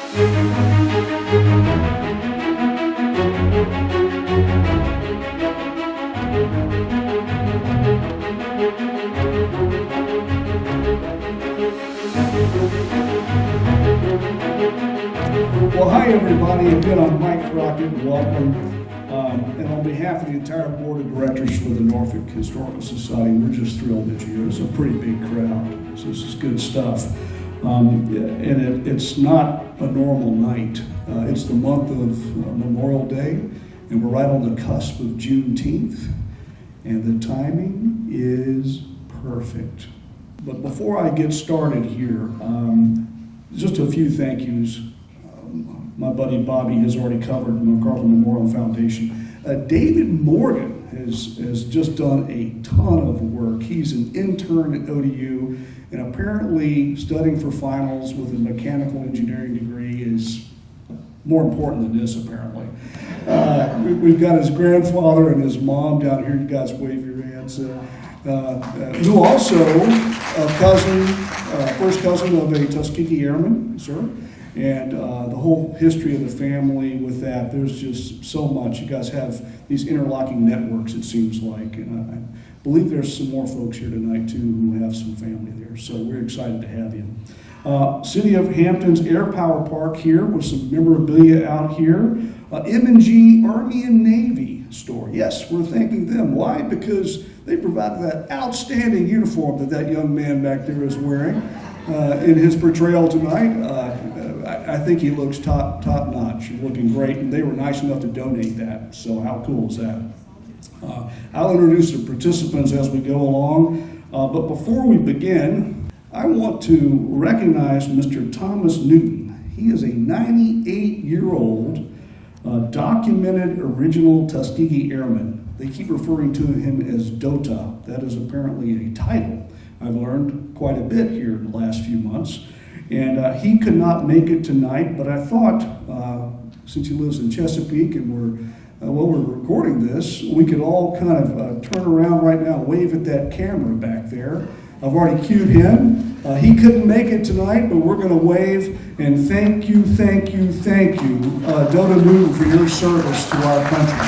Well, hi everybody. Again, I'm Mike Crockett. Welcome. And on behalf of the entire board of directors for the Norfolk Historical Society, we're just thrilled that you're here. It's a pretty big crowd, so this is good stuff. And it's not a normal night. It's the month of Memorial Day, and we're right on the cusp of Juneteenth, and the timing is perfect. But before I get started here, just a few thank yous. My buddy Bobby has already covered MacArthur Memorial Foundation. David Morgan has just done a ton of work. He's an intern at ODU, and apparently studying for finals with a mechanical engineering degree is more important than this, apparently. We've got his grandfather and his mom down here. You guys wave your hands. Who also first cousin of a Tuskegee Airman, sir. And the whole history of the family with that, there's just so much. You guys have these interlocking networks, it seems like. And I believe there's some more folks here tonight, too, who have some family there. So we're excited to have you. City of Hampton's Air Power Park here with some memorabilia out here. M&G Army and Navy store. Yes, we're thanking them. Why? Because they provided that outstanding uniform that young man back there is wearing in his portrayal tonight. I think he looks top notch. He's looking great, and they were nice enough to donate that. So how cool is that? I'll introduce the participants as we go along. But before we begin, I want to recognize Mr. Thomas Newton. He is a 98-year-old documented original Tuskegee Airman. They keep referring to him as DOTA. That is apparently a title. I've learned quite a bit here in the last few months. And he could not make it tonight, but I thought, since he lives in Chesapeake and we're recording this, we could all kind of turn around right now, wave at that camera back there. I've already cued him. He couldn't make it tonight, but we're going to wave and thank you, DOTA Newton, for your service to our country.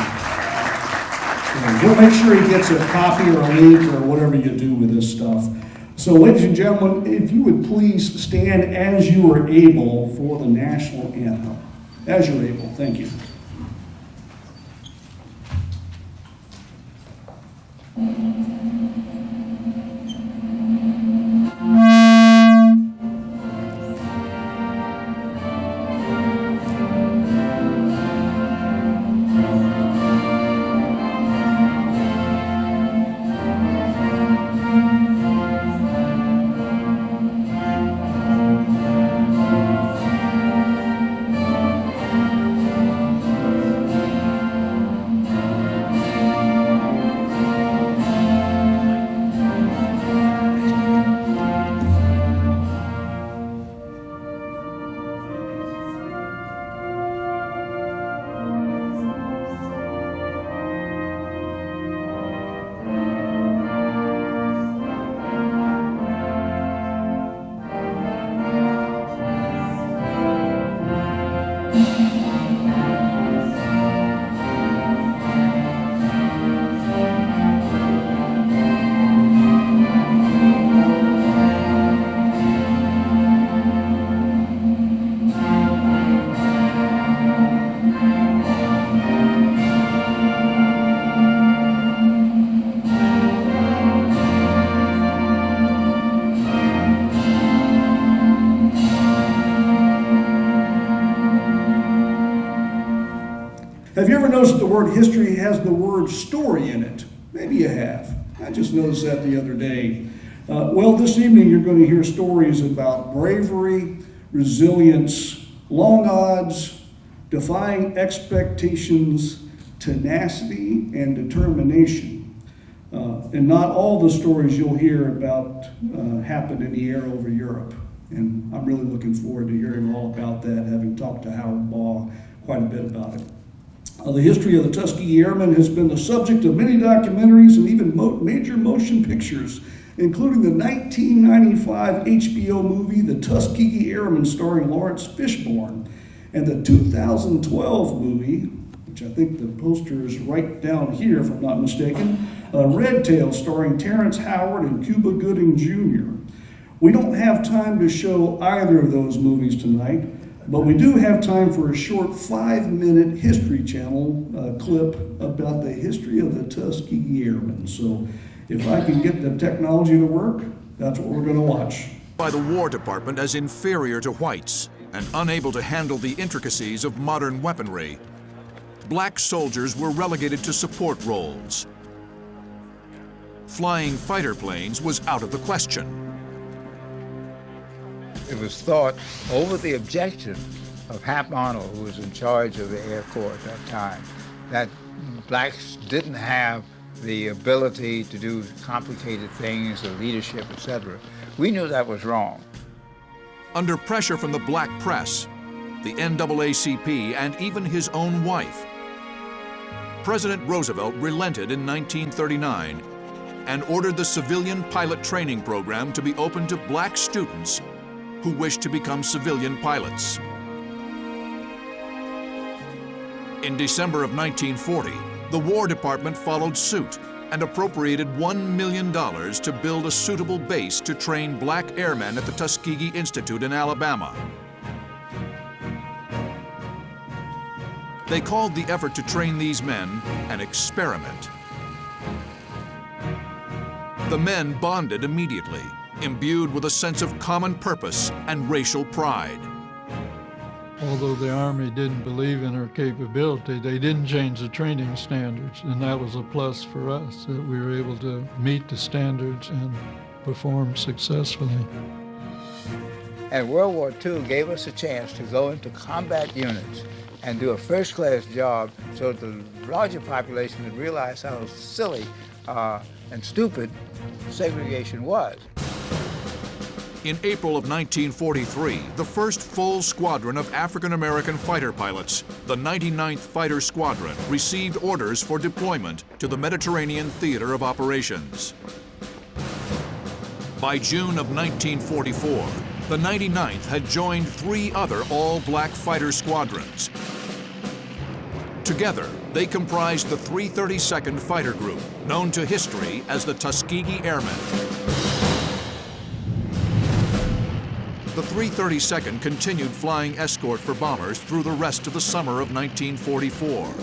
So we'll make sure he gets a copy or a link or whatever you do with this stuff. So, ladies and gentlemen, if you would please stand as you are able for the national anthem. As you're able. Thank you. Have you ever noticed that the word history has the word story in it? Maybe you have. I just noticed that the other day. Well, this evening you're going to hear stories about bravery, resilience, long odds, defying expectations, tenacity, and determination. And not all the stories you'll hear about happened in the air over Europe. And I'm really looking forward to hearing all about that, having talked to Howard Baugh quite a bit about it. The history of the Tuskegee Airmen has been the subject of many documentaries and even major motion pictures. including the 1995 HBO movie The Tuskegee Airmen starring Lawrence Fishburne, and the 2012 movie, which I think the poster is right down here if I'm not mistaken, Red Tail starring Terrence Howard and Cuba Gooding Jr. We don't have time to show either of those movies tonight, but we do have time for a short 5-minute History Channel clip about the history of the Tuskegee Airmen. So if I can get the technology to work, that's what we're going to watch. By the War Department as inferior to whites and unable to handle the intricacies of modern weaponry, black soldiers were relegated to support roles. Flying fighter planes was out of the question. It was thought, over the objection of Hap Arnold, who was in charge of the Air Corps at that time, that blacks didn't have the ability to do complicated things, the leadership, etc. We knew that was wrong. Under pressure from the black press, the NAACP, and even his own wife, President Roosevelt relented in 1939 and ordered the civilian pilot training program to be open to black students who wished to become civilian pilots. In December of 1940, the War Department followed suit and appropriated $1 million to build a suitable base to train black airmen at the Tuskegee Institute in Alabama. They called the effort to train these men an experiment. The men bonded immediately, imbued with a sense of common purpose and racial pride. Although the Army didn't believe in our capability, they didn't change the training standards, and that was a plus for us, that we were able to meet the standards and perform successfully. And World War II gave us a chance to go into combat units and do a first-class job so that the larger population would realize how silly and stupid segregation was. In April of 1943, the first full squadron of African-American fighter pilots, the 99th Fighter Squadron, received orders for deployment to the Mediterranean Theater of Operations. By June of 1944, the 99th had joined 3 other all-black fighter squadrons. Together, they comprised the 332nd Fighter Group, known to history as the Tuskegee Airmen. The 332nd continued flying escort for bombers through the rest of the summer of 1944.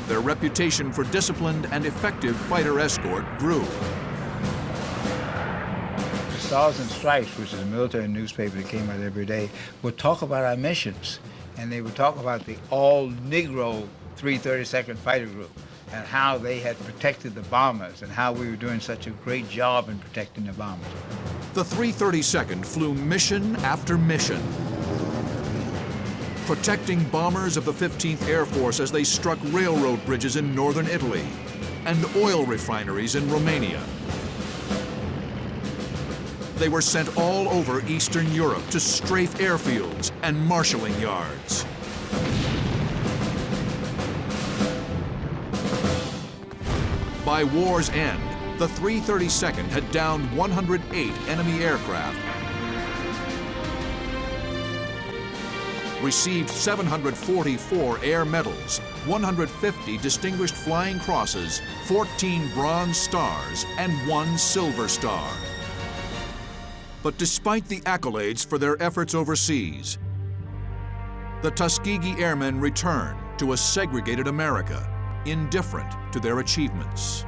Their reputation for disciplined and effective fighter escort grew. Stars and Stripes, which is a military newspaper that came out every day, would talk about our missions, and they would talk about the all-Negro 332nd Fighter Group and how they had protected the bombers and how we were doing such a great job in protecting the bombers. The 332nd flew mission after mission, protecting bombers of the 15th Air Force as they struck railroad bridges in northern Italy and oil refineries in Romania. They were sent all over Eastern Europe to strafe airfields and marshalling yards. By war's end, the 332nd had downed 108 enemy aircraft, received 744 air medals, 150 distinguished flying crosses, 14 bronze stars, and 1 silver star. But despite the accolades for their efforts overseas, the Tuskegee Airmen returned to a segregated America, indifferent to their achievements.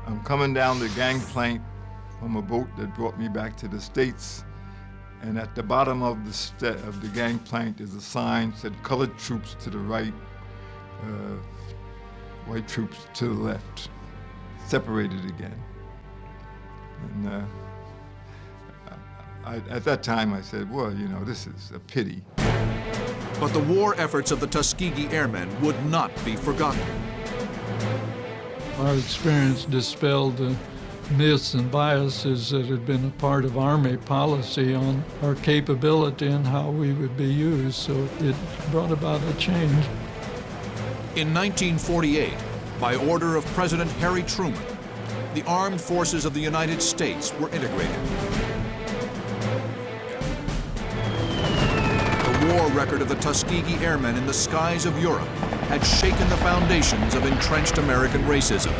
I'm coming down the gangplank from a boat that brought me back to the States, and at the bottom of the gangplank is a sign that said colored troops to the right, white troops to the left, separated again. And at that time I said, well, you know, this is a pity. But the war efforts of the Tuskegee Airmen would not be forgotten. Our experience dispelled the myths and biases that had been a part of Army policy on our capability and how we would be used, so it brought about a change. In 1948, By order of President Harry Truman, the armed forces of the United States were integrated. The war record of the Tuskegee Airmen in the skies of Europe had shaken the foundations of entrenched American racism.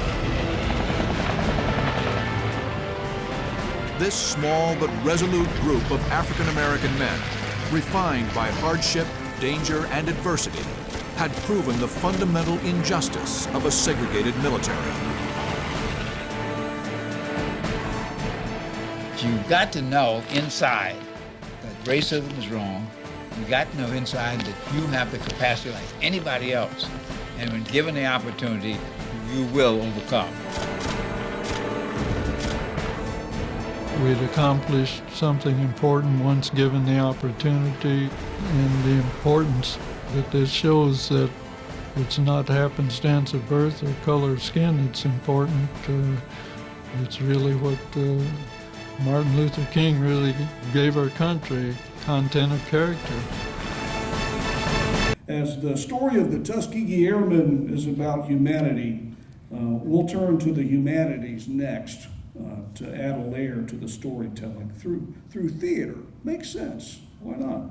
This small but resolute group of African American men, refined by hardship, danger, and adversity, had proven the fundamental injustice of a segregated military. You've got to know inside that racism is wrong. You've got to know inside that you have the capacity like anybody else. And when given the opportunity, you will overcome. We'd accomplished something important once given the opportunity, and the importance that this shows that it's not happenstance of birth or color of skin. It's important. It's really what Martin Luther King really gave our country, content of character. As the story of the Tuskegee Airmen is about humanity, we'll turn to the humanities next to add a layer to the storytelling through theater. Makes sense. Why not?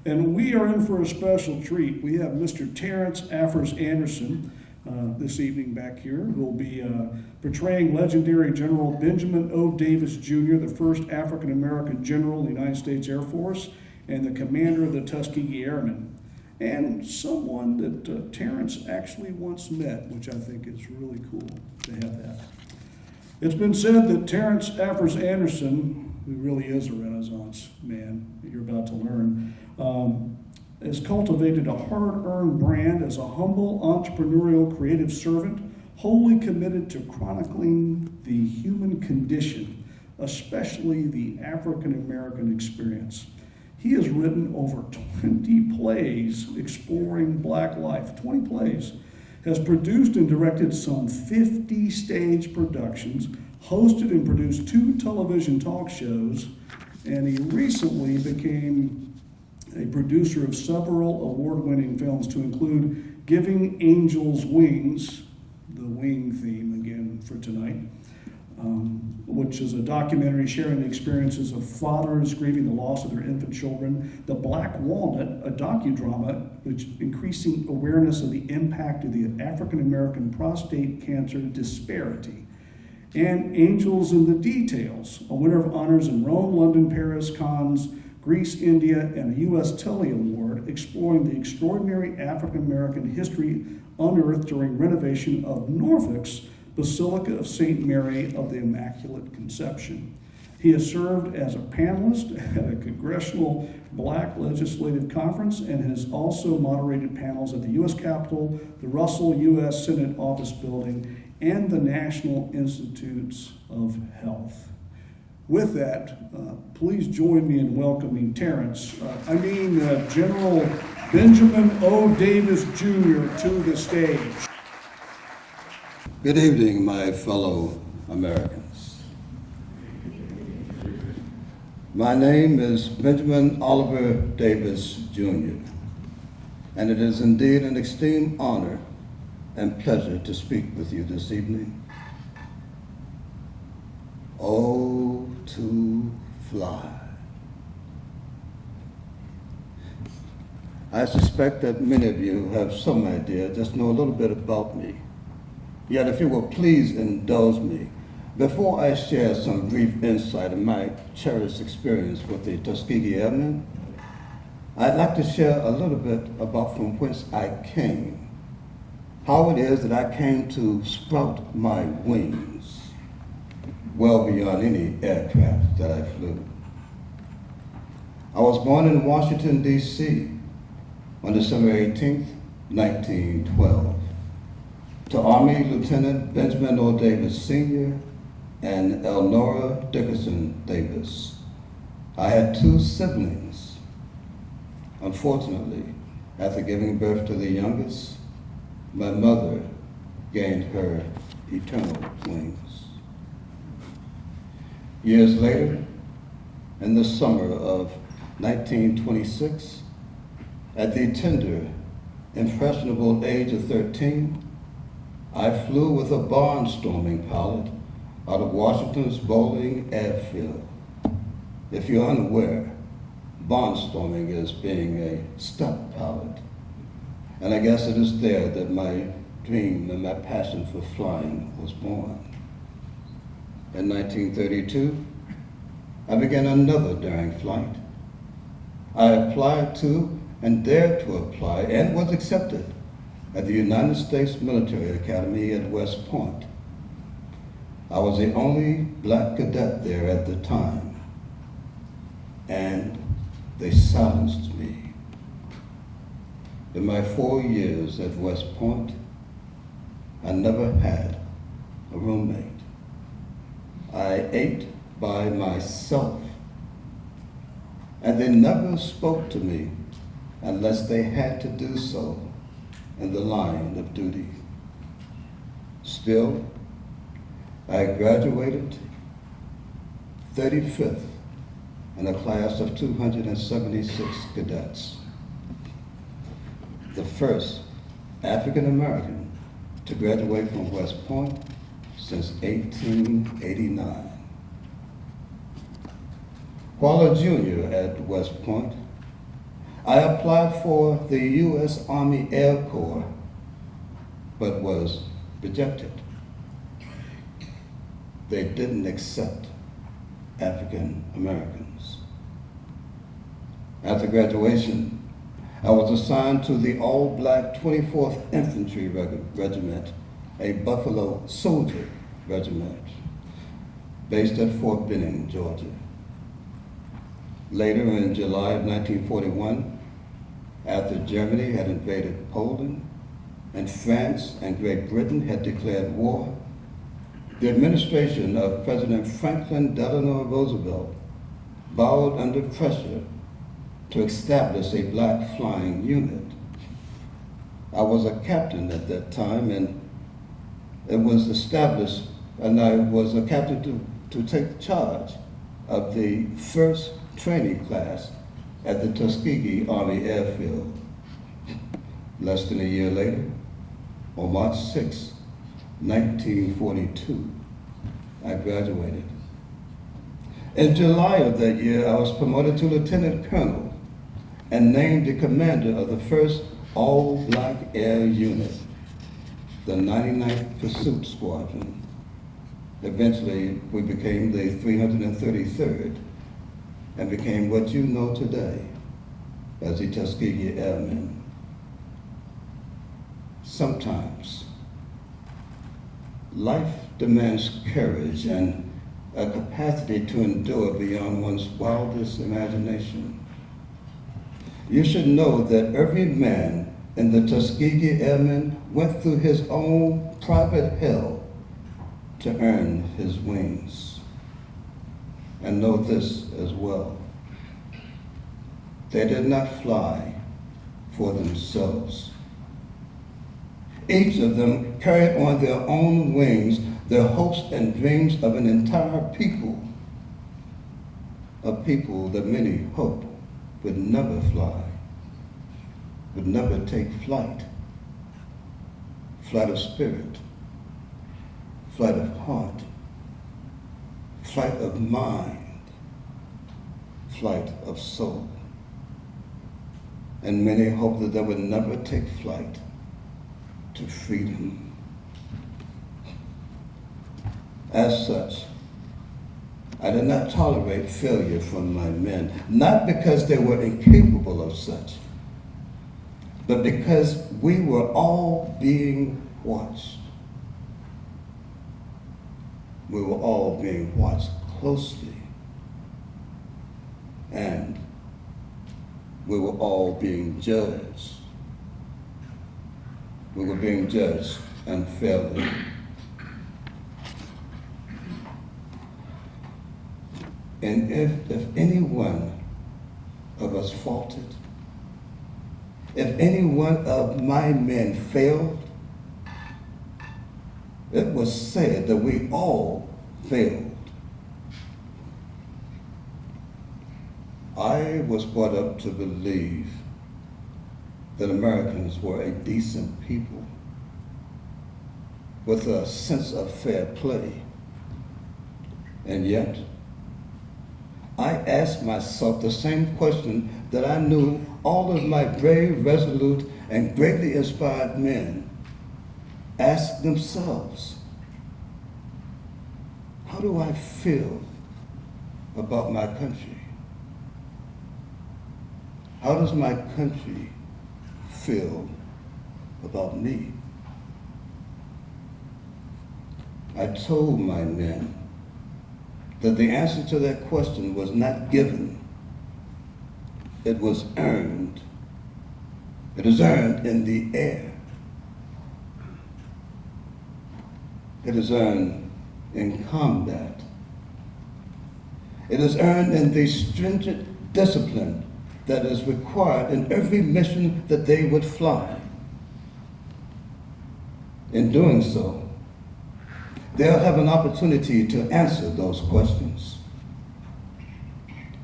And we are in for a special treat. We have Mr. Terrence Affers Anderson this evening back here, who will be portraying legendary General Benjamin O. Davis Jr., the first African-American general in the United States Air Force and the commander of the Tuskegee Airmen, and someone that Terrence actually once met, which I think is really cool to have that. It's been said that Terrence Affers Anderson, who really is a Renaissance man, that you're about to learn, has cultivated a hard-earned brand as a humble, entrepreneurial, creative servant, wholly committed to chronicling the human condition, especially the African-American experience. He has written over 20 plays exploring Black life, 20 plays, has produced and directed some 50 stage productions, hosted and produced 2 television talk shows, and he recently became a producer of several award-winning films, to include Giving Angels Wings, the wing theme again for tonight, which is a documentary sharing the experiences of fathers grieving the loss of their infant children. The Black Walnut, a docudrama which increasing awareness of the impact of the African-American prostate cancer disparity. And Angels in the Details, a winner of honors in Rome, London, Paris, Cannes, Greece, India, and a U.S. Telly Award, exploring the extraordinary African-American history unearthed during renovation of Norfolk's Basilica of St. Mary of the Immaculate Conception. He has served as a panelist at a Congressional Black Legislative Conference and has also moderated panels at the U.S. Capitol, the Russell U.S. Senate Office Building, and the National Institutes of Health. With that, please join me in welcoming General Benjamin O. Davis Jr. to the stage. Good evening, my fellow Americans. My name is Benjamin Oliver Davis Jr., and it is indeed an extreme honor and pleasure to speak with you this evening. Oh, to fly. I suspect that many of you have some idea, just know a little bit about me. Yet if you will please indulge me, before I share some brief insight of my cherished experience with the Tuskegee Airmen, I'd like to share a little bit about from whence I came, how it is that I came to sprout my wings well beyond any aircraft that I flew. I was born in Washington, D.C. on December 18th, 1912. To Army Lieutenant Benjamin O. Davis Sr. and Elnora Dickerson Davis. I had 2 siblings. Unfortunately, after giving birth to the youngest, my mother gained her eternal wings. Years later, in the summer of 1926, at the tender, impressionable age of 13, I flew with a barnstorming pilot out of Washington's Bowling Airfield. If you're unaware, barnstorming is being a stunt pilot. And I guess it is there that my dream and my passion for flying was born. In 1932, I began another daring flight. I applied to and dared to apply and was accepted at the United States Military Academy at West Point. I was the only black cadet there at the time, and they silenced me. In my 4 years at West Point, I never had a roommate. I ate by myself, and they never spoke to me unless they had to do so in the line of duty. Still, I graduated 35th in a class of 276 cadets, the first African American to graduate from West Point since 1889. While a junior at West Point, I applied for the U.S. Army Air Corps, but was rejected. They didn't accept African Americans. After graduation, I was assigned to the all-black 24th Infantry Regiment, a Buffalo Soldier regiment, based at Fort Benning, Georgia. Later, in July of 1941, after Germany had invaded Poland and France and Great Britain had declared war, the administration of President Franklin Delano Roosevelt bowed under pressure to establish a black flying unit. I was a captain at that time, and it was established, and I was a captain to take charge of the first training class at the Tuskegee Army Airfield. Less than a year later, on March 6, 1942, I graduated. In July of that year, I was promoted to Lieutenant Colonel and named the commander of the 1st All-Black Air Unit, the 99th Pursuit Squadron. Eventually, we became the 333rd and became what you know today as the Tuskegee Airmen. Sometimes, life demands courage and a capacity to endure beyond one's wildest imagination. You should know that every man in the Tuskegee Airmen went through his own private hell to earn his wings. And know this as well. They did not fly for themselves. Each of them carried on their own wings the hopes and dreams of an entire people, a people that many hoped would never fly, would never take flight. Flight of spirit, flight of heart, flight of mind, flight of soul. And many hoped that they would never take flight to freedom. As such, I did not tolerate failure from my men, not because they were incapable of such, but because we were all being watched. We were all being watched closely, and we were all being judged. We were being judged unfairly. And if any one of us faltered, if any one of my men failed, it was said that we all failed. I was brought up to believe that Americans were a decent people. with a sense of fair play. And yet, I asked myself the same question that I knew all of my brave, resolute, and greatly inspired men asked themselves. How do I feel about my country? How does my country feel about me? I told my men that the answer to that question was not given. It was earned. It is earned in the air. It is earned in combat. It is earned in the stringent discipline that is required in every mission that they would fly. In doing so, they'll have an opportunity to answer those questions.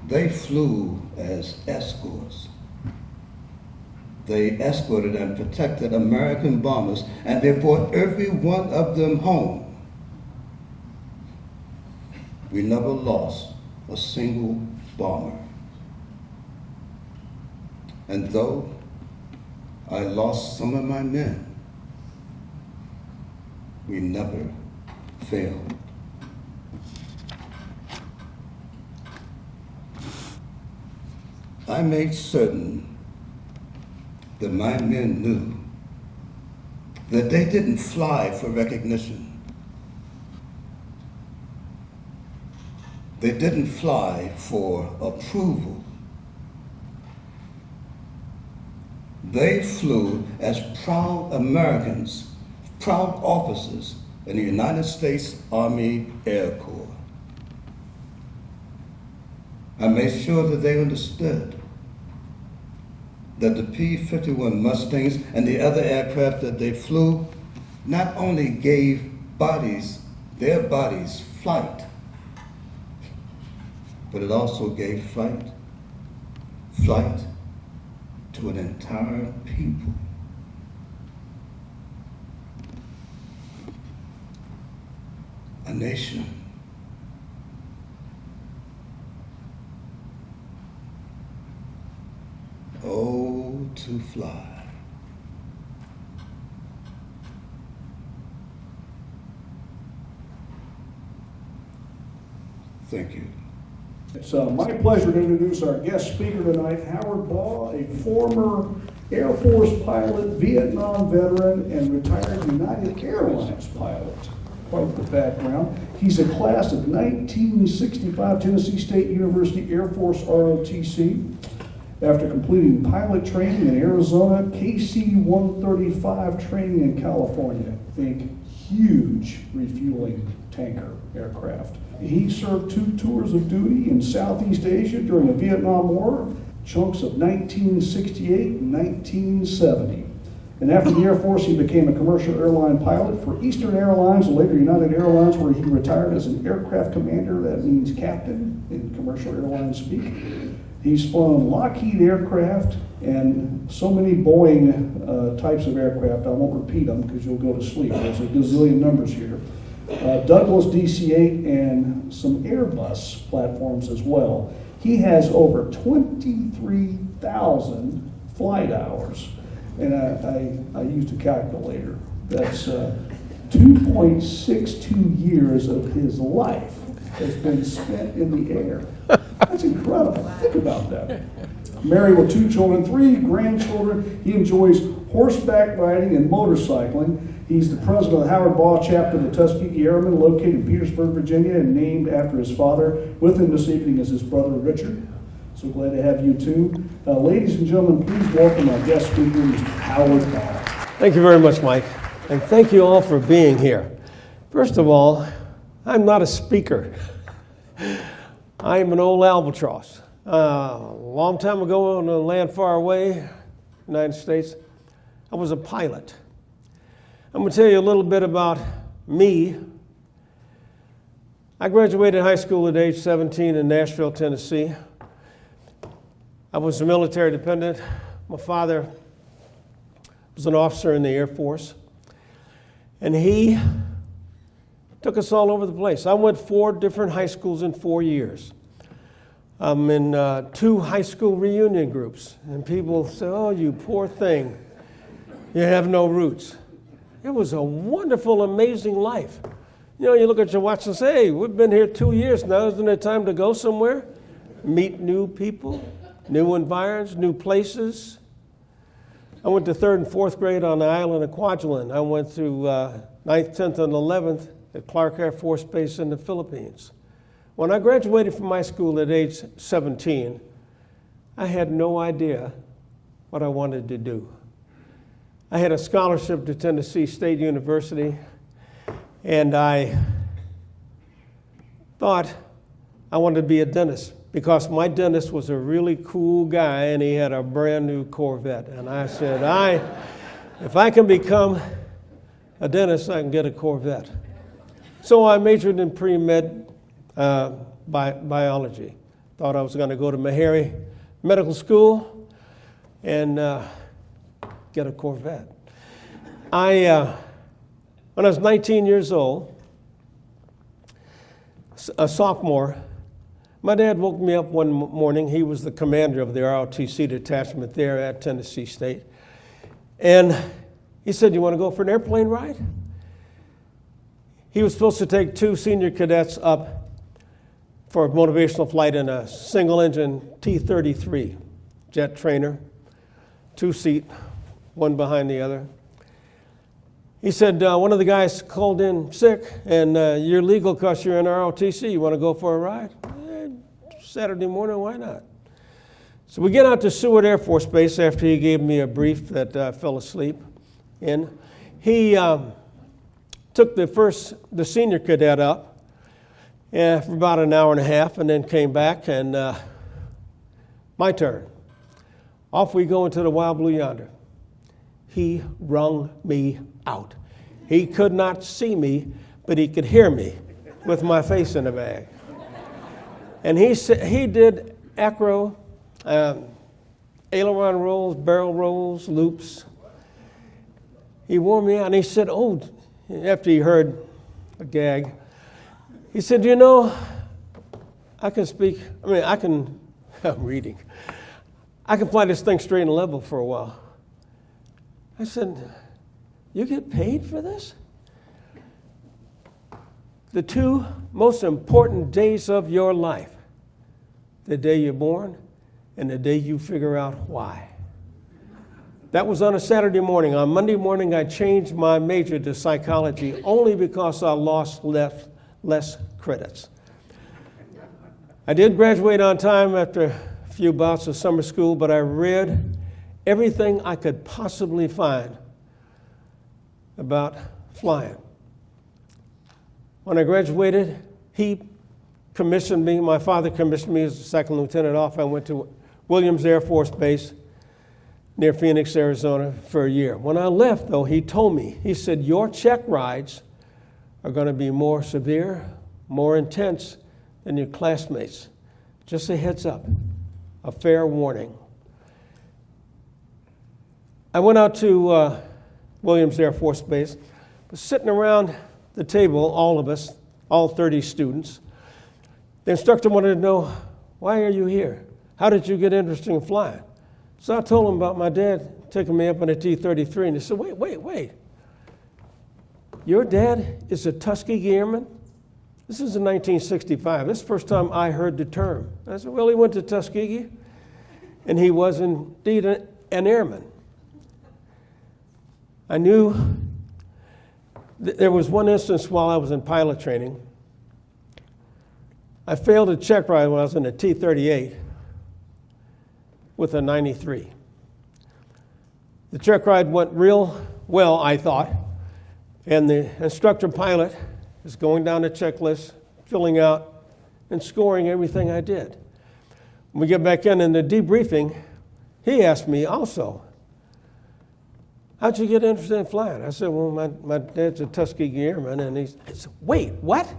They flew as escorts. They escorted and protected American bombers, and they brought every one of them home. We never lost a single bomber. And though I lost some of my men, we never failed. I made certain that my men knew that they didn't fly for recognition. They didn't fly for approval. They flew as proud Americans, proud officers in the United States Army Air Corps. I made sure that they understood that the P-51 Mustangs and the other aircraft that they flew not only gave their bodies flight, but it also gave flight to an entire people. A nation. Oh, to fly. Thank you. It's my pleasure to introduce our guest speaker tonight, Howard Baugh, a former Air Force pilot, Vietnam veteran, and retired United Airlines pilot. Quite the background. He's a class of 1965 Tennessee State University Air Force ROTC. After completing pilot training in Arizona, KC-135 training in California. Think huge refueling tanker aircraft. He served 2 tours of duty in Southeast Asia during the Vietnam War, chunks of 1968 and 1970. And after the Air Force, he became a commercial airline pilot for Eastern Airlines and later United Airlines, where he retired as an aircraft commander. That means captain in commercial airline speak. He's flown Lockheed aircraft and so many Boeing types of aircraft. I won't repeat them because you'll go to sleep. There's a gazillion numbers here. Douglas DC-8 and some Airbus platforms as well. He has over 23,000 flight hours. And I used a calculator. That's 2.62 years of his life has been spent in the air. That's incredible. Think about that. Married with 2 children, 3 grandchildren. He enjoys horseback riding and motorcycling. He's the president of the Howard Baugh chapter of the Tuskegee Airmen, located in Petersburg, Virginia, and named after his father. With him this evening is his brother, Richard. So glad to have you too. Ladies and gentlemen, please welcome our guest speaker, Mr. Howard Baugh. Thank you very much, Mike. And thank you all for being here. First of all, I'm not a speaker. I'm an old albatross. A long time ago in a land far away, United States, I was a pilot. I'm going to tell you a little bit about me. I graduated high school at age 17 in Nashville, Tennessee. I was a military dependent. My father was an officer in the Air Force. And he took us all over the place. I went 4 different high schools in 4 years. I'm in 2 high school reunion groups, and people say, "Oh, you poor thing, you have no roots." It was a wonderful, amazing life. You know, you look at your watch and say, "Hey, we've been here 2 years now. Isn't it time to go somewhere? Meet new people, new environs, new places." I went to 3rd and 4th grade on the island of Kwajalein. I went through 9th, 10th, and 11th at Clark Air Force Base in the Philippines. When I graduated from my school at age 17, I had no idea what I wanted to do. I had a scholarship to Tennessee State University, and I thought I wanted to be a dentist because my dentist was a really cool guy and he had a brand new Corvette. And I said, if I can become a dentist, I can get a Corvette. So I majored in pre-med biology. Thought I was going to go to Meharry Medical School and get a Corvette. When I was 19 years old, a sophomore, my dad woke me up one morning. He was the commander of the ROTC detachment there at Tennessee State. And he said, "You want to go for an airplane ride?" He was supposed to take 2 senior cadets up for a motivational flight in a single-engine T-33 jet trainer, 2-seat, one behind the other. He said, "One of the guys called in sick, and you're legal because you're in ROTC. You want to go for a ride?" Saturday morning, why not? So we get out to Seward Air Force Base after he gave me a brief that I fell asleep in. He took the senior cadet up for about an hour and a half and then came back and my turn. Off we go into the wild blue yonder. He wrung me out. He could not see me, but he could hear me with my face in the bag. And he did acro, aileron rolls, barrel rolls, loops. He wore me out and he said, after he heard a gag, he said, "You know, I'm reading. I can fly this thing straight and level for a while." I said, "You get paid for this?" The 2 most important days of your life, the day you're born and the day you figure out why. That was on a Saturday morning. On Monday morning, I changed my major to psychology only because I lost less credits. I did graduate on time after a few bouts of summer school, but I read everything I could possibly find about flying. When I graduated, my father commissioned me as a 2nd lieutenant off. I went to Williams Air Force Base near Phoenix, Arizona for a year. When I left, though, he told me, he said, "Your check rides are going to be more severe, more intense than your classmates. Just a heads up, a fair warning." I went out to Williams Air Force Base, was sitting around the table, all of us, all 30 students. The instructor wanted to know, "Why are you here? How did you get interested in flying?" So I told him about my dad taking me up in a T-33, and he said, wait. Your dad is a Tuskegee Airman? This is in 1965. This is the first time I heard the term. I said, "Well, he went to Tuskegee, and he was indeed an airman." I knew there was one instance while I was in pilot training. I failed a check ride when I was in a T-38 with a 93. The check ride went real well, I thought, and the instructor pilot is going down the checklist, filling out and scoring everything I did. When we get back in the debriefing, he asked me also, "How'd you get interested in flying?" I said, "Well, my dad's a Tuskegee Airman." And he said, "Wait, what?"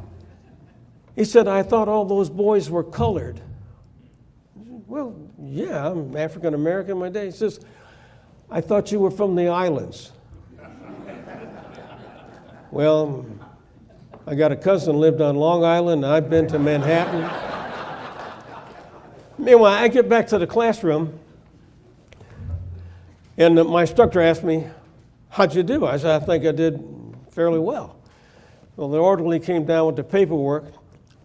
He said, "I thought all those boys were colored." I said, "Well, yeah, I'm African American. My dad." He says, "I thought you were from the islands." Well, I got a cousin lived on Long Island, and I've been to Manhattan. Meanwhile, I get back to the classroom, and my instructor asked me, how'd you do? I said, I think I did fairly well. Well, the orderly came down with the paperwork.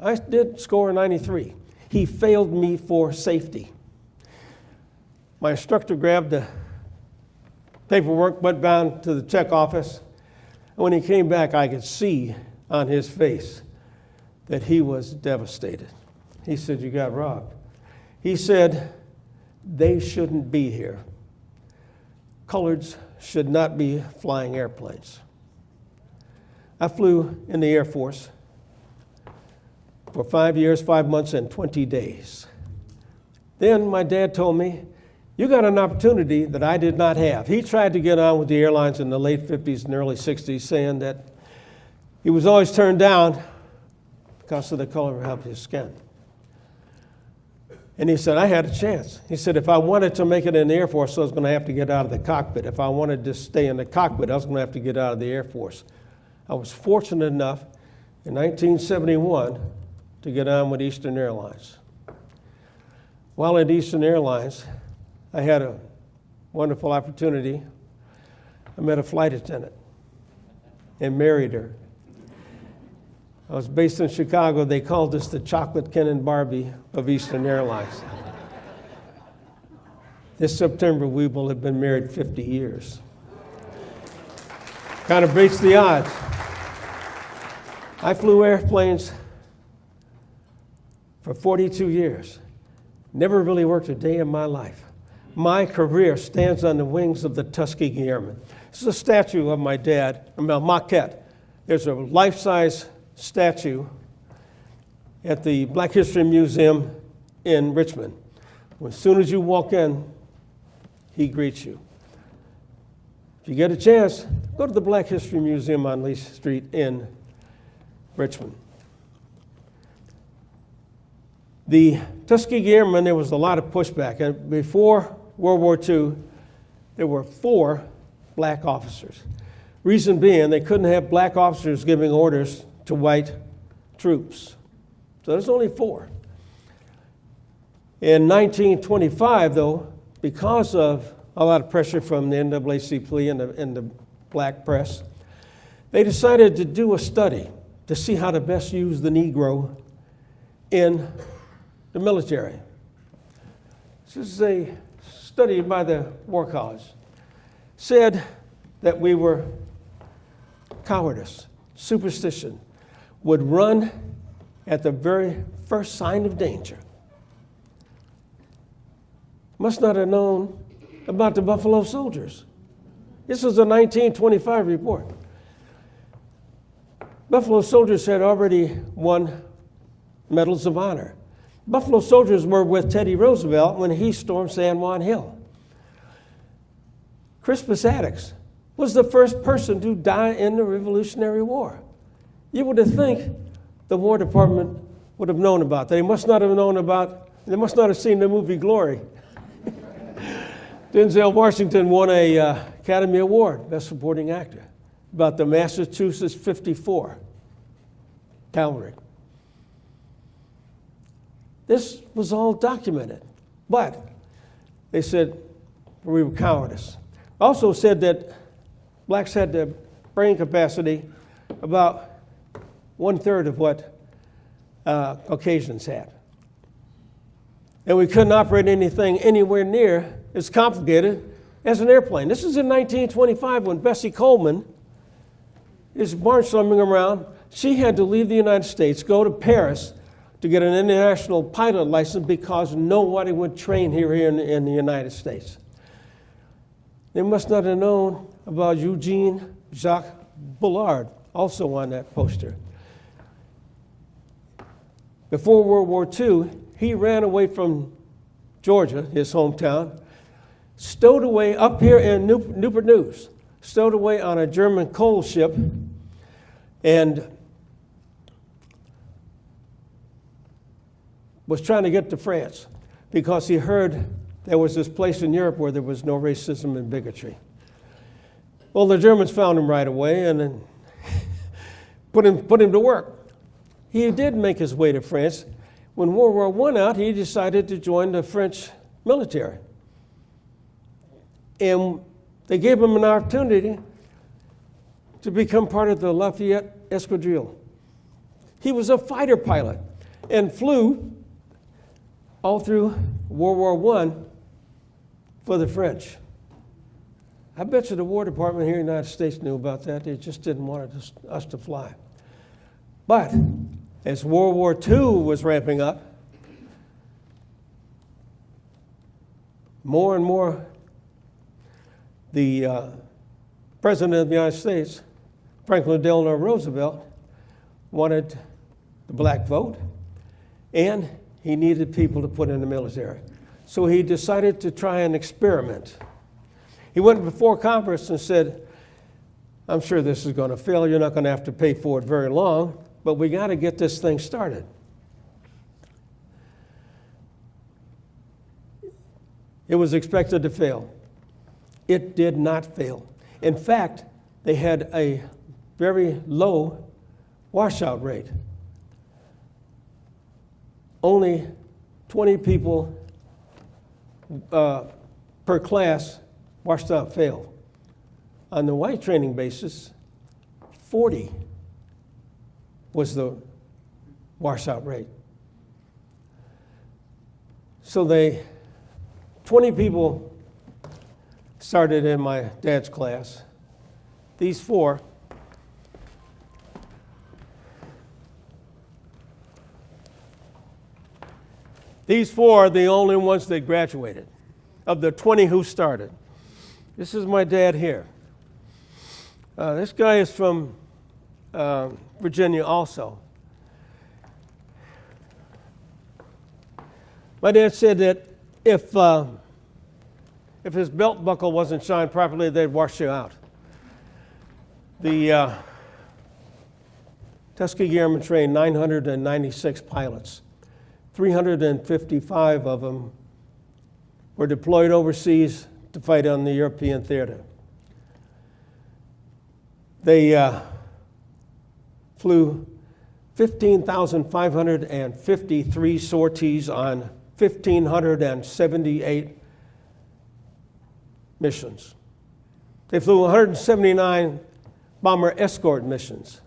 I did score 93. He failed me for safety. My instructor grabbed the paperwork, went down to the check office. And when he came back, I could see on his face that he was devastated. He said, you got robbed. He said, they shouldn't be here. Coloreds should not be flying airplanes. I flew in the Air Force for 5 years, 5 months, and 20 days. Then my dad told me, you got an opportunity that I did not have. He tried to get on with the airlines in the late 50s and early 60s, saying that he was always turned down because of the color of his skin. And he said, I had a chance. He said, if I wanted to make it in the Air Force, I was going to have to get out of the cockpit. If I wanted to stay in the cockpit, I was going to have to get out of the Air Force. I was fortunate enough in 1971 to get on with Eastern Airlines. While at Eastern Airlines, I had a wonderful opportunity. I met a flight attendant and married her. I was based in Chicago. They called us the Chocolate Ken and Barbie of Eastern Airlines. This September, we will have been married 50 years. Kind of breaks the odds. I flew airplanes for 42 years. Never really worked a day in my life. My career stands on the wings of the Tuskegee Airmen. This is a statue of my dad, a maquette. There's a life-size statue at the Black History Museum in Richmond. As soon as you walk in, he greets you. If you get a chance, go to the Black History Museum on Lee Street in Richmond. The Tuskegee Airmen, there was a lot of pushback. And before World War II, there were 4 black officers. Reason being, they couldn't have black officers giving orders to white troops. So there's only 4. In 1925, though, because of a lot of pressure from the NAACP and the black press, they decided to do a study to see how to best use the Negro in the military. This is a study by the War College. Said that we were cowardice, superstition, would run at the very first sign of danger. Must not have known about the Buffalo Soldiers. This was a 1925 report. Buffalo Soldiers had already won medals of honor. Buffalo Soldiers were with Teddy Roosevelt when he stormed San Juan Hill. Crispus Attucks was the first person to die in the Revolutionary War. You would have think the War Department would have known about that. They must not have seen the movie Glory. Denzel Washington won a Academy Award, Best Supporting Actor, about the Massachusetts 54 Cavalry. This was all documented, but they said we were cowardice. Also said that blacks had the brain capacity about 1/3 of what Caucasians had. And we couldn't operate anything anywhere near as complicated as an airplane. This is in 1925 when Bessie Coleman is barnstorming around. She had to leave the United States, go to Paris to get an international pilot license because nobody would train here in the United States. They must not have known about Eugene Jacques Bullard, also on that poster. Before World War II, he ran away from Georgia, his hometown, stowed away up here in Newport News, stowed away on a German coal ship, and was trying to get to France because he heard there was this place in Europe where there was no racism and bigotry. Well, the Germans found him right away, and then put him to work. He did make his way to France. When World War I out, he decided to join the French military. And they gave him an opportunity to become part of the Lafayette Escadrille. He was a fighter pilot and flew all through World War I for the French. I bet you the War Department here in the United States knew about that. They just didn't want us to fly. But as World War II was ramping up, more and more the President of the United States, Franklin Delano Roosevelt, wanted the black vote, and he needed people to put in the military. So he decided to try an experiment. He went before Congress and said, I'm sure this is going to fail. You're not going to have to pay for it very long, but we got to get this thing started. It was expected to fail. It did not fail. In fact, they had a very low washout rate. Only 20 people per class washed out failed. On the white training basis, 40 was the washout rate. So 20 people started in my dad's class. These four are the only ones that graduated of the 20 who started. This is my dad here. This guy is from Virginia also. My dad said that if his belt buckle wasn't shined properly, they'd wash you out. The Tuskegee Airmen trained 996 pilots. 355 of them were deployed overseas to fight on the European theater. They flew 15,553 sorties on 1,578 missions. They flew 179 bomber escort missions.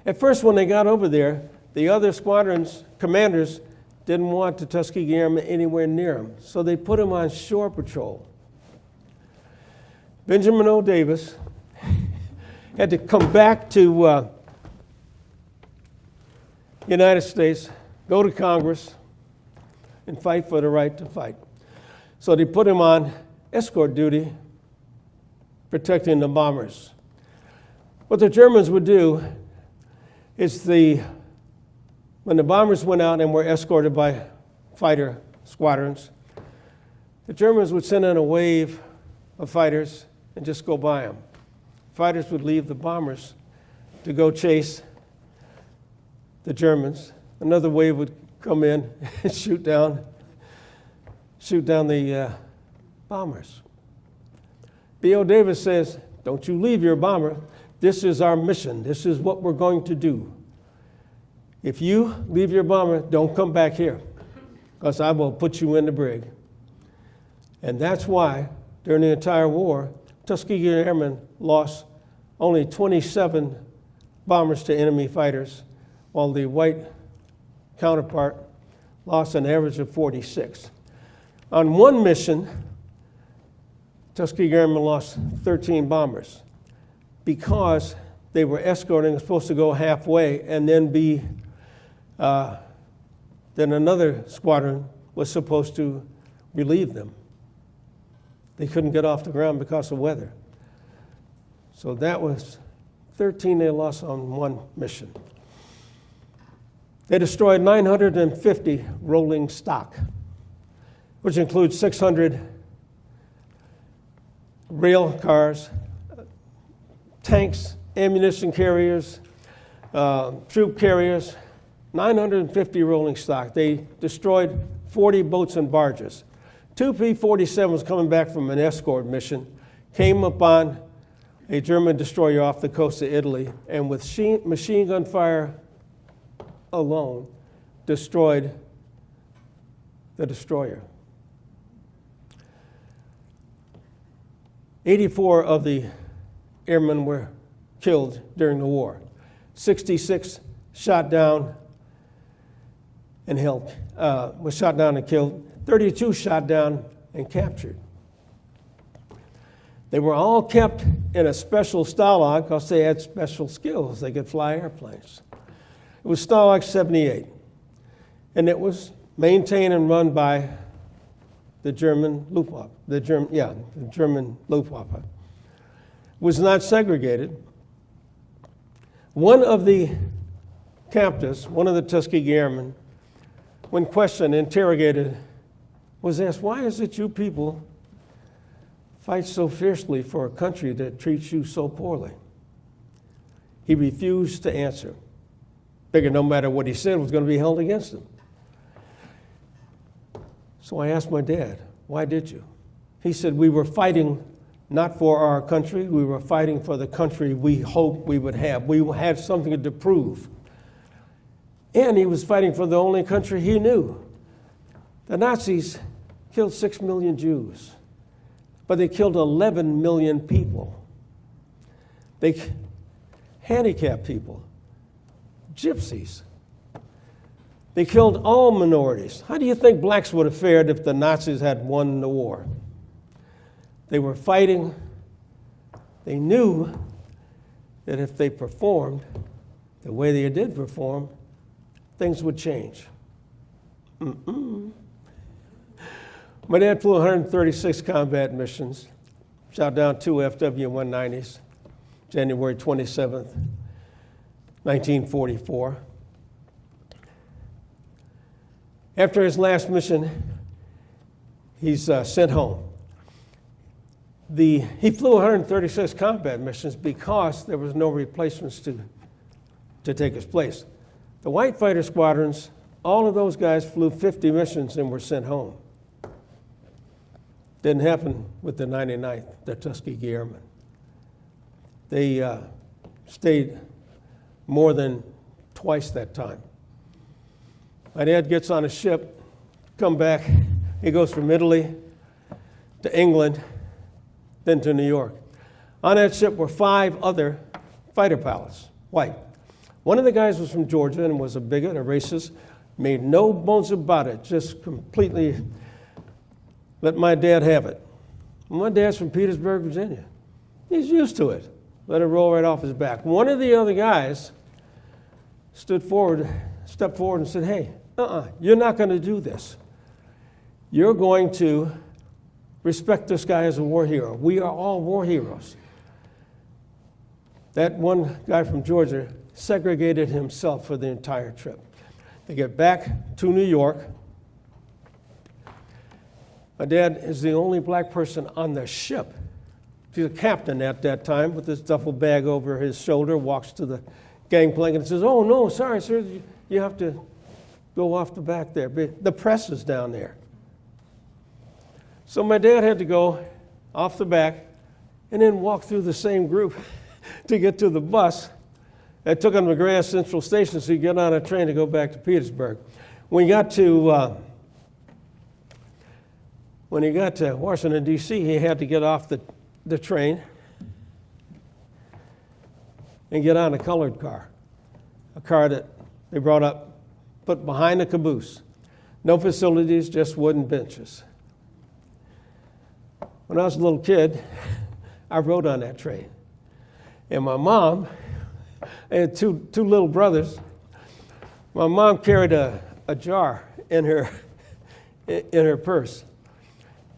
At first, when they got over there, the other squadrons commanders didn't want the Tuskegee Airmen anywhere near them, so they put them on shore patrol. Benjamin O. Davis had to come back to United States, go to Congress, and fight for the right to fight. So they put him on escort duty, protecting the bombers. What the Germans would do is when the bombers went out and were escorted by fighter squadrons, the Germans would send in a wave of fighters and just go by them. Fighters would leave the bombers to go chase the Germans. Another wave would come in and shoot down the bombers. B.O. Davis says, don't you leave your bomber. This is our mission. This is what we're going to do. If you leave your bomber, don't come back here, because I will put you in the brig. And that's why, during the entire war, Tuskegee Airmen lost only 27 bombers to enemy fighters, while the white counterpart lost an average of 46. On one mission, Tuskegee Airmen lost 13 bombers because they were escorting, supposed to go halfway, and then then another squadron was supposed to relieve them. They couldn't get off the ground because of weather. So that was 13 they lost on one mission. They destroyed 950 rolling stock, which includes 600 rail cars, tanks, ammunition carriers, troop carriers, 950 rolling stock. They destroyed 40 boats and barges. Two P-47s coming back from an escort mission came upon a German destroyer off the coast of Italy, and with machine gun fire alone, destroyed the destroyer. 84 of the airmen were killed during the war. 66 shot down and was shot down and killed. 32 shot down and captured. They were all kept in a special Stalag because they had special skills. They could fly airplanes. It was Stalag 78, and it was maintained and run by the German Luftwaffe. The German Luftwaffe. It was not segregated. One of the captives, one of the Tuskegee Airmen, when questioned, interrogated, was asked, "Why is it you people fight so fiercely for a country that treats you so poorly?" He refused to answer. Figured no matter what he said was going to be held against him. So I asked my dad, "Why did you?" He said, "We were fighting not for our country, we were fighting for the country we hoped we would have. We had something to prove." And he was fighting for the only country he knew. The Nazis killed 6 million Jews, but they killed 11 million people. They handicapped people, gypsies. They killed all minorities. How do you think blacks would have fared if the Nazis had won the war? They were fighting. They knew that if they performed the way they did perform, things would change. My dad flew 136 combat missions, shot down 2 FW-190s, January 27th, 1944. After his last mission, he's sent home. He flew 136 combat missions because there was no replacements to take his place. The white fighter squadrons, all of those guys flew 50 missions and were sent home. Didn't happen with the 99th, the Tuskegee Airmen. They stayed more than twice that time. My dad gets on a ship, come back. He goes from Italy to England, then to New York. On that ship were 5 other fighter pilots, white. One of the guys was from Georgia and was a bigot, a racist, made no bones about it, just completely let my dad have it. My dad's from Petersburg, Virginia. He's used to it. Let it roll right off his back. One of the other guys stepped forward and said, "Hey, you're not going to do this. You're going to respect this guy as a war hero. We are all war heroes." That one guy from Georgia segregated himself for the entire trip. They get back to New York. My dad is the only black person on the ship. He's a captain at that time with his duffel bag over his shoulder, walks to the gangplank and says, "Oh, no, sorry, sir, you have to go off the back there. The press is down there." So my dad had to go off the back and then walk through the same group to get to the bus that took him to Grand Central Station so he could get on a train to go back to Petersburg. When he got to Washington, D.C., he had to get off the train and get on a colored car, a car that they brought up, put behind the caboose. No facilities, just wooden benches. When I was a little kid, I rode on that train. And my mom, I had two little brothers. My mom carried a jar in her purse.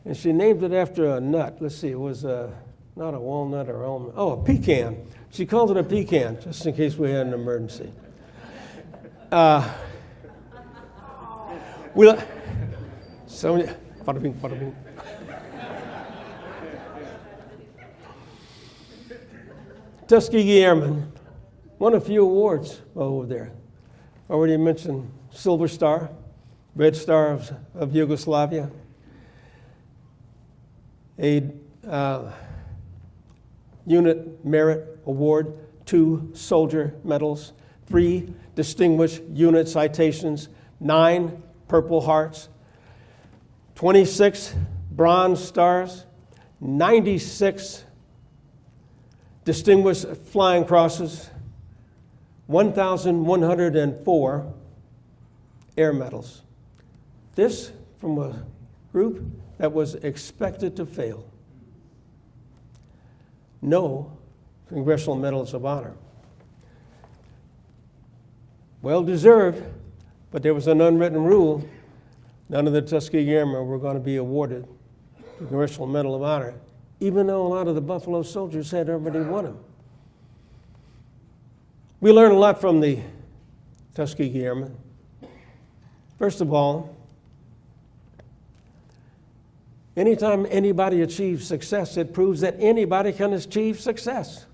And she named it after a nut. Let's see, it was not a walnut or almond. Oh, a pecan. She called it a pecan, just in case we had an emergency. Bada bing, bada bing. Tuskegee Airmen won a few awards over there. Already mentioned Silver Star, Red Star of Yugoslavia. Unit Merit Award, 2 Soldier Medals, 3 Distinguished Unit Citations, 9 Purple Hearts, 26 Bronze Stars, 96 Distinguished Flying Crosses, 1,104 Air Medals. This from a group that was expected to fail. No Congressional Medals of Honor. Well deserved, but there was an unwritten rule. None of the Tuskegee Airmen were going to be awarded the Congressional Medal of Honor, even though a lot of the Buffalo Soldiers had already won them. We learned a lot from the Tuskegee Airmen. First of all, anytime anybody achieves success, it proves that anybody can achieve success.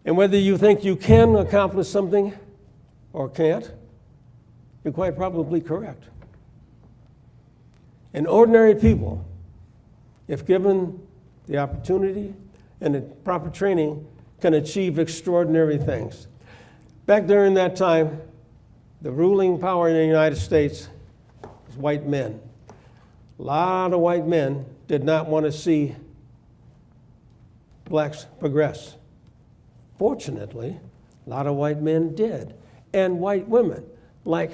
And whether you think you can accomplish something or can't, you're quite probably correct. And ordinary people, if given the opportunity and the proper training, can achieve extraordinary things. Back during that time, the ruling power in the United States was white men. A lot of white men did not want to see blacks progress. Fortunately, a lot of white men did, and white women, like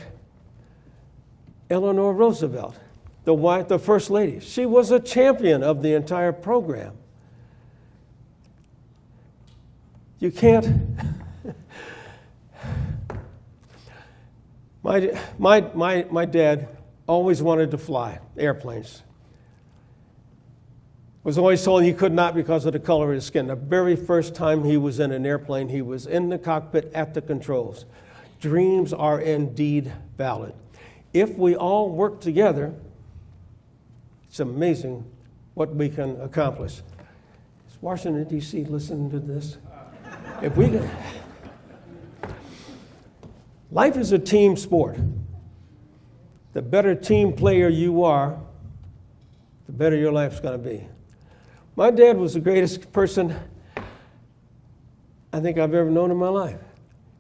Eleanor Roosevelt, the First Lady. She was a champion of the entire program. You can't. My dad always wanted to fly airplanes. Was always told he could not because of the color of his skin. The very first time he was in an airplane, he was in the cockpit at the controls. Dreams are indeed valid. If we all work together, it's amazing what we can accomplish. Is Washington, D.C. listening to this? If we can. Life is a team sport. The better team player you are, the better your life's going to be. My dad was the greatest person I think I've ever known in my life.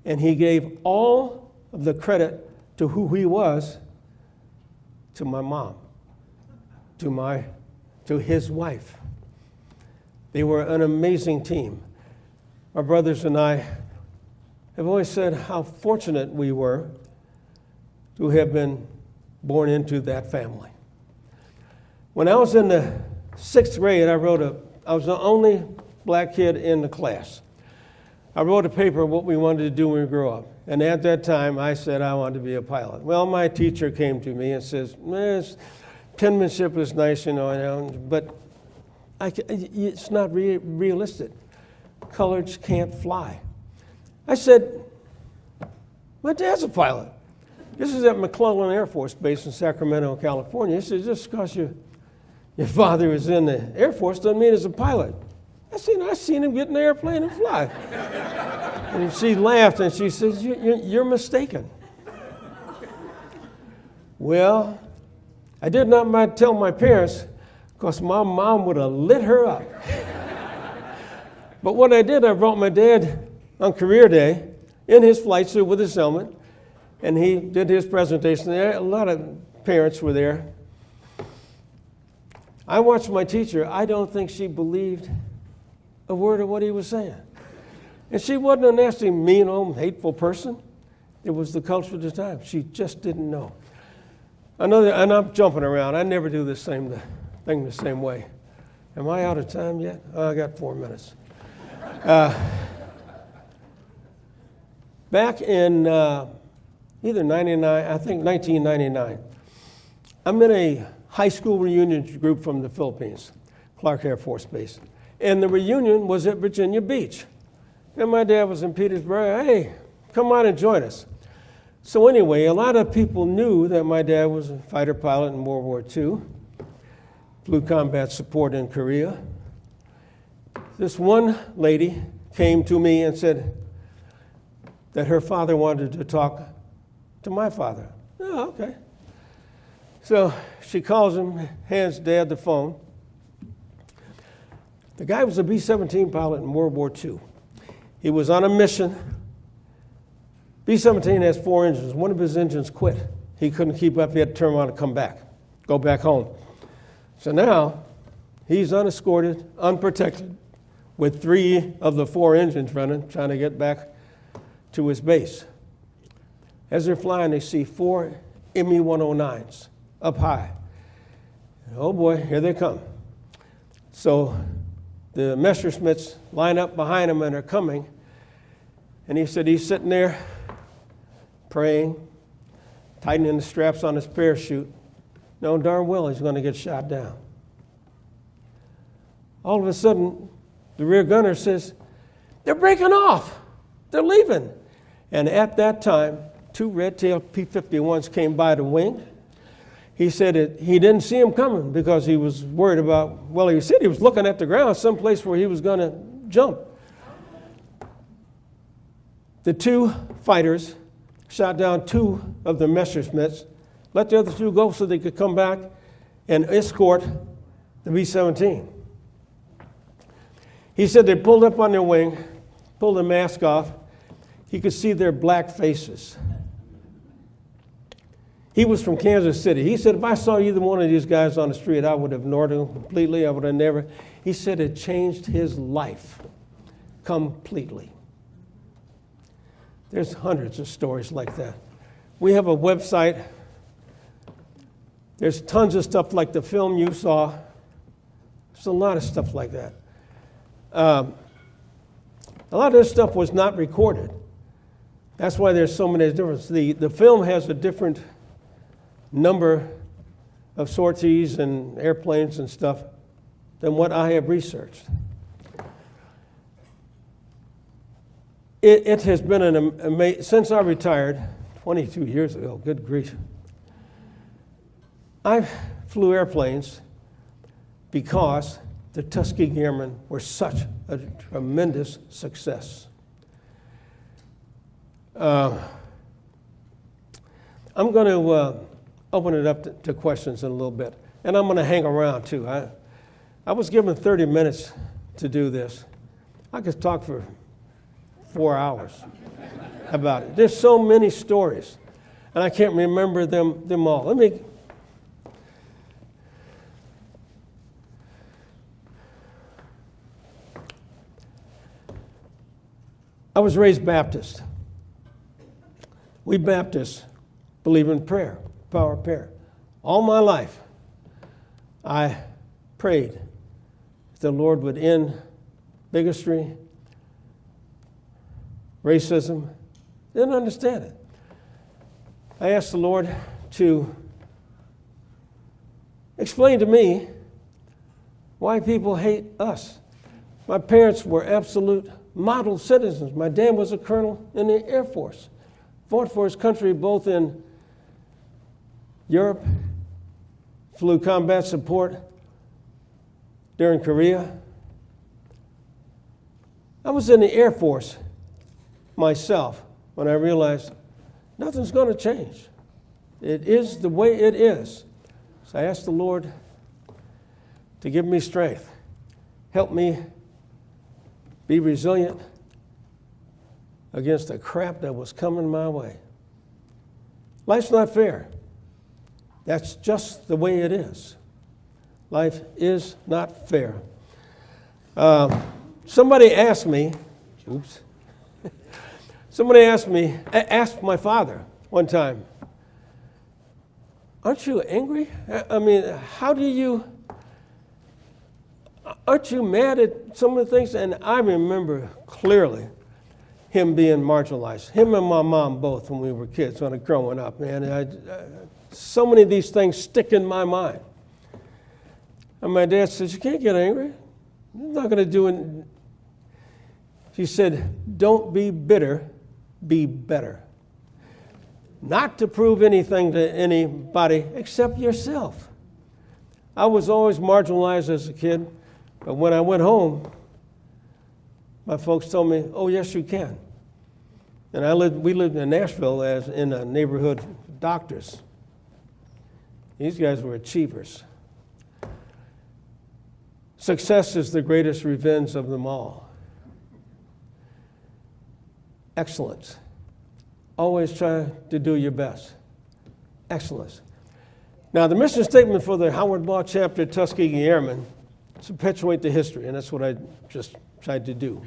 And he gave all of the credit to who he was to my mom, to his wife. They were an amazing team. My brothers and I have always said how fortunate we were to have been born into that family. When I was in the 6th grade, I was the only black kid in the class. I wrote a paper what we wanted to do when we grew up. And at that time, I said I wanted to be a pilot. Well, my teacher came to me and says, penmanship is nice, but it's not realistic. Coloreds can't fly. I said, my dad's a pilot. This is at McClellan Air Force Base in Sacramento, California. He said, just because your father is in the Air Force doesn't mean he's a pilot. I seen him get in the airplane and fly. And she laughed and she said, you're mistaken. Well, I did not tell my parents because my mom would have lit her up. But what I did, I brought my dad on career day in his flight suit with his helmet, and he did his presentation there. A lot of parents were there. I watched my teacher. I don't think she believed a word of what he was saying. And she wasn't a nasty, mean, hateful person. It was the culture of the time. She just didn't know. And I'm jumping around. I never do the same thing the same way. Am I out of time yet? Oh, I got 4 minutes. Back in either 99, I think 1999, I'm in a high school reunion group from the Philippines, Clark Air Force Base. And the reunion was at Virginia Beach. And my dad was in Petersburg. Hey, come on and join us. So anyway, a lot of people knew that my dad was a fighter pilot in World War II, flew combat support in Korea. This one lady came to me and said that her father wanted to talk to my father. Oh, okay. So she calls him, hands Dad the phone. The guy was a B-17 pilot in World War II. He was on a mission. B-17 has 4 engines. One of his engines quit. He couldn't keep up. He had to turn around and come back, go back home. So now he's unescorted, unprotected, with 3 of the 4 engines running, trying to get back to his base. As they're flying, they see 4 Me-109s up high. Oh boy, here they come. So the Messerschmitts line up behind him and are coming. And he said he's sitting there praying, tightening the straps on his parachute, knowing darn well he's going to get shot down. All of a sudden, the rear gunner says, "They're breaking off. They're leaving." And at that time, 2 red-tailed P-51s came by the wing. He said he didn't see them coming because he was worried about, well, he said he was looking at the ground, someplace where he was going to jump. The 2 fighters shot down 2 of the Messerschmitts, let the other 2 go so they could come back and escort the B-17. He said they pulled up on their wing, pulled the mask off. He could see their black faces. He was from Kansas City. He said, if I saw either one of these guys on the street, I would have ignored them completely. I would have never. He said it changed his life completely. There's hundreds of stories like that. We have a website. There's tons of stuff like the film you saw. There's a lot of stuff like that. A lot of this stuff was not recorded. That's why there's so many differences. The film has a different number of sorties and airplanes and stuff than what I have researched. It has been an amazing, since I retired 22 years ago, good grief. I flew airplanes because the Tuskegee Airmen were such a tremendous success. I'm going to open it up to questions in a little bit, and I'm going to hang around too. I was given 30 minutes to do this. I could talk for 4 hours about it. There's so many stories, and I can't remember them all. I was raised Baptist. We Baptists believe in prayer, power of prayer. All my life, I prayed that the Lord would end bigotry, racism. Didn't understand it. I asked the Lord to explain to me why people hate us. My parents were absolute model citizens. My dad was a colonel in the Air Force, fought for his country both in Europe, flew combat support during Korea. I was in the Air Force myself when I realized nothing's going to change. It is the way it is. So I asked the Lord to give me strength, help me be resilient against the crap that was coming my way. Life's not fair. That's just the way it is. Life is not fair. Somebody asked me, asked my father one time, aren't you angry? I mean, aren't you mad at some of the things? And I remember clearly him being marginalized. Him and my mom both when we were kids, when I was growing up, man. So many of these things stick in my mind. And my dad says, you can't get angry. You're not going to do it. He said, don't be bitter, be better. Not to prove anything to anybody except yourself. I was always marginalized as a kid, but when I went home, my folks told me, oh, yes, you can. And we lived in Nashville as in a neighborhood of doctors. These guys were achievers. Success is the greatest revenge of them all. Excellence. Always try to do your best. Excellence. Now, the mission statement for the Howard Law Chapter Tuskegee Airmen is to perpetuate the history, and that's what I just tried to do.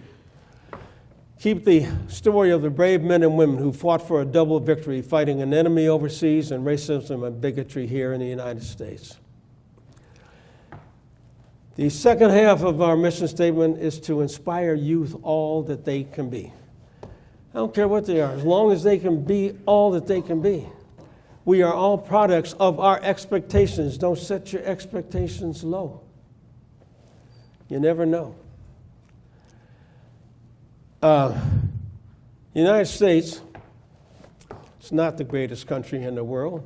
Keep the story of the brave men and women who fought for a double victory, fighting an enemy overseas and racism and bigotry here in the United States. The second half of our mission statement is to inspire youth all that they can be. I don't care what they are, as long as they can be all that they can be. We are all products of our expectations. Don't set your expectations low. You never know. The United States is not the greatest country in the world,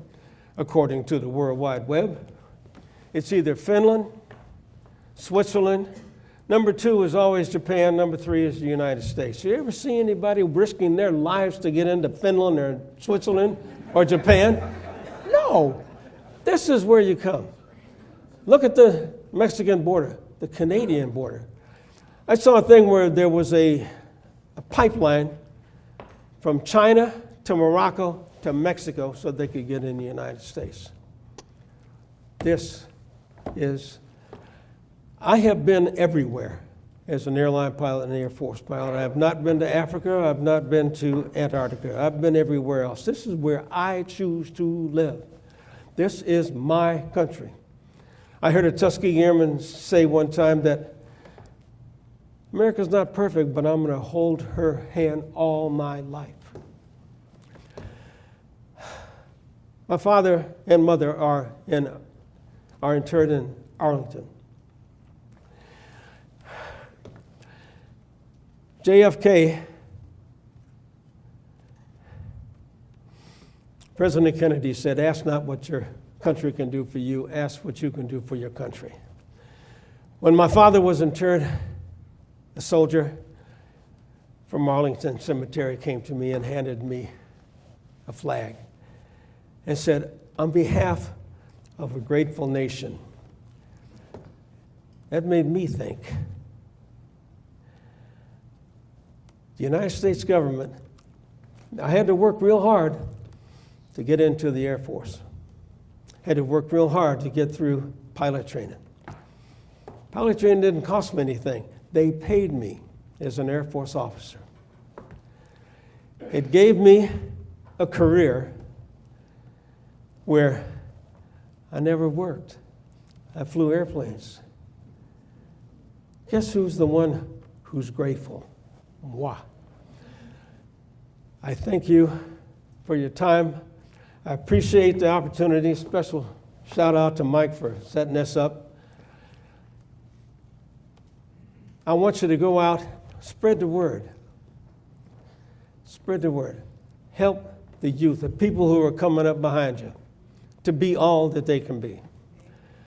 according to the World Wide Web. It's either Finland, Switzerland. Number 2 is always Japan. Number 3 is the United States. You ever see anybody risking their lives to get into Finland or Switzerland or Japan? No. This is where you come. Look at the Mexican border, the Canadian border. I saw a thing where there was a pipeline from China to Morocco to Mexico so they could get in the United States. I have been everywhere as an airline pilot and Air Force pilot. I have not been to Africa. I've not been to Antarctica. I've been everywhere else. This is where I choose to live. This is my country. I heard a Tuskegee Airman say one time that America's not perfect, but I'm going to hold her hand all my life. My father and mother are interred in Arlington. JFK, President Kennedy said, "Ask not what your country can do for you, ask what you can do for your country." When my father was interred, a soldier from Arlington Cemetery came to me and handed me a flag and said, "On behalf of a grateful nation." That made me think. The United States government, I had to work real hard to get into the Air Force. Had to work real hard to get through pilot training. Pilot training didn't cost me anything. They paid me as an Air Force officer. It gave me a career where I never worked. I flew airplanes. Guess who's the one who's grateful? Moi. I thank you for your time. I appreciate the opportunity. Special shout out to Mike for setting this up. I want you to go out, spread the word. Spread the word. Help the youth, the people who are coming up behind you, to be all that they can be.